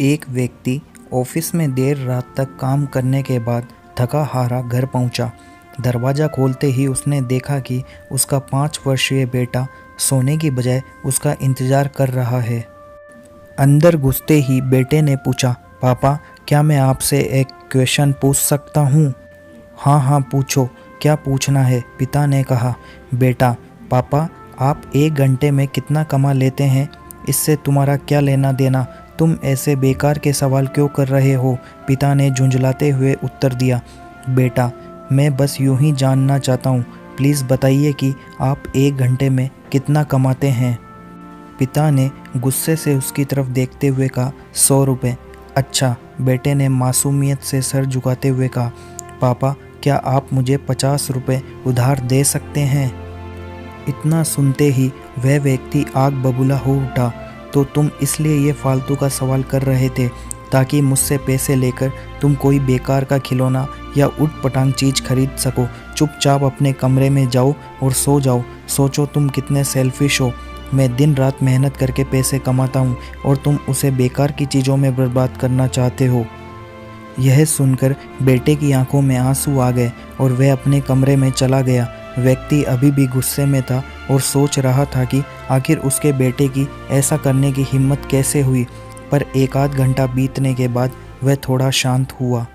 एक व्यक्ति ऑफिस में देर रात तक काम करने के बाद थका हारा घर पहुंचा। दरवाज़ा खोलते ही उसने देखा कि उसका 5 वर्षीय बेटा सोने की बजाय उसका इंतज़ार कर रहा है। अंदर घुसते ही बेटे ने पूछा, पापा क्या मैं आपसे एक क्वेश्चन पूछ सकता हूँ? हाँ हाँ पूछो, क्या पूछना है? पिता ने कहा। बेटा, पापा आप 1 घंटे में कितना कमा लेते हैं? इससे तुम्हारा क्या लेना देना? तुम ऐसे बेकार के सवाल क्यों कर रहे हो? पिता ने झुंझलाते हुए उत्तर दिया। बेटा, मैं बस यूं ही जानना चाहता हूँ, प्लीज़ बताइए कि आप 1 घंटे में कितना कमाते हैं? पिता ने गुस्से से उसकी तरफ देखते हुए कहा, 100 रुपये। अच्छा, बेटे ने मासूमियत से सर झुकाते हुए कहा, पापा क्या आप मुझे 50 रुपये उधार दे सकते हैं? इतना सुनते ही वह व्यक्ति आग बबूला हो उठा। तो तुम इसलिए ये फालतू का सवाल कर रहे थे ताकि मुझसे पैसे लेकर तुम कोई बेकार का खिलौना या उटपटांग चीज़ खरीद सको। चुपचाप अपने कमरे में जाओ और सो जाओ। सोचो तुम कितने सेल्फिश हो। मैं दिन रात मेहनत करके पैसे कमाता हूँ और तुम उसे बेकार की चीज़ों में बर्बाद करना चाहते हो। यह सुनकर बेटे की आंखों में आंसू आ गए और वह अपने कमरे में चला गया। व्यक्ति अभी भी गुस्से में था और सोच रहा था कि आखिर उसके बेटे की ऐसा करने की हिम्मत कैसे हुई। पर 1 आध घंटा बीतने के बाद वह थोड़ा शांत हुआ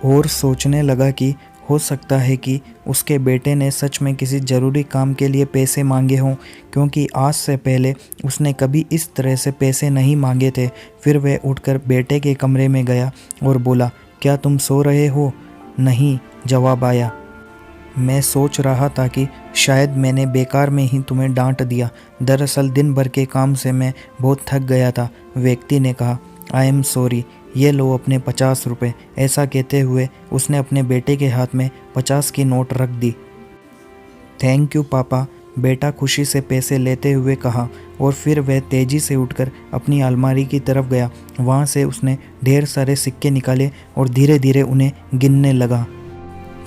और सोचने लगा कि हो सकता है कि उसके बेटे ने सच में किसी ज़रूरी काम के लिए पैसे मांगे हों, क्योंकि आज से पहले उसने कभी इस तरह से पैसे नहीं मांगे थे। फिर वह उठकर बेटे के कमरे में गया और बोला, क्या तुम सो रहे हो? नहीं, जवाब आया। मैं सोच रहा था कि शायद मैंने बेकार में ही तुम्हें डांट दिया। दरअसल दिन भर के काम से मैं बहुत थक गया था। व्यक्ति ने कहा, आई एम सॉरी, ये लो अपने 50 रुपये। ऐसा कहते हुए उसने अपने बेटे के हाथ में 50 की नोट रख दी। थैंक यू पापा, बेटा खुशी से पैसे लेते हुए कहा और फिर वह तेज़ी से उठकर अपनी अलमारी की तरफ गया। वहाँ से उसने ढेर सारे सिक्के निकाले और धीरे धीरे उन्हें गिनने लगा।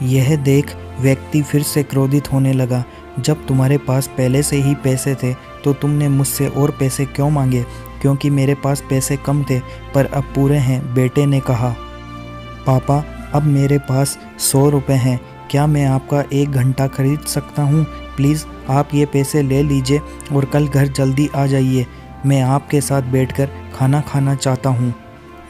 यह देख व्यक्ति फिर से क्रोधित होने लगा। जब तुम्हारे पास पहले से ही पैसे थे तो तुमने मुझसे और पैसे क्यों मांगे? क्योंकि मेरे पास पैसे कम थे पर अब पूरे हैं, बेटे ने कहा। पापा, अब मेरे पास 100 रुपये हैं। क्या मैं आपका 1 घंटा खरीद सकता हूँ? प्लीज़ आप ये पैसे ले लीजिए और कल घर जल्दी आ जाइए। मैं आपके साथ बैठकर खाना खाना चाहता हूँ।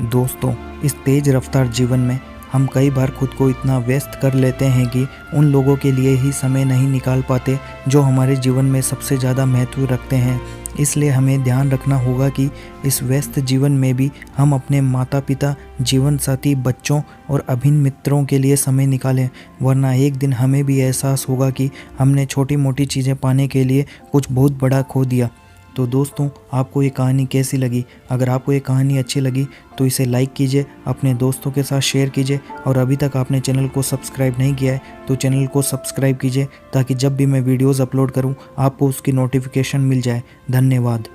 दोस्तों, इस तेज़ रफ्तार जीवन में हम कई बार खुद को इतना व्यस्त कर लेते हैं कि उन लोगों के लिए ही समय नहीं निकाल पाते जो हमारे जीवन में सबसे ज़्यादा महत्व रखते हैं। इसलिए हमें ध्यान रखना होगा कि इस व्यस्त जीवन में भी हम अपने माता पिता, जीवन साथी, बच्चों और अभिन्न मित्रों के लिए समय निकालें, वरना एक दिन हमें भी एहसास होगा कि हमने छोटी मोटी चीज़ें पाने के लिए कुछ बहुत बड़ा खो दिया। तो दोस्तों, आपको ये कहानी कैसी लगी? अगर आपको ये कहानी अच्छी लगी तो इसे लाइक कीजिए, अपने दोस्तों के साथ शेयर कीजिए और अभी तक आपने चैनल को सब्सक्राइब नहीं किया है तो चैनल को सब्सक्राइब कीजिए ताकि जब भी मैं वीडियोज़ अपलोड करूं आपको उसकी नोटिफिकेशन मिल जाए। धन्यवाद।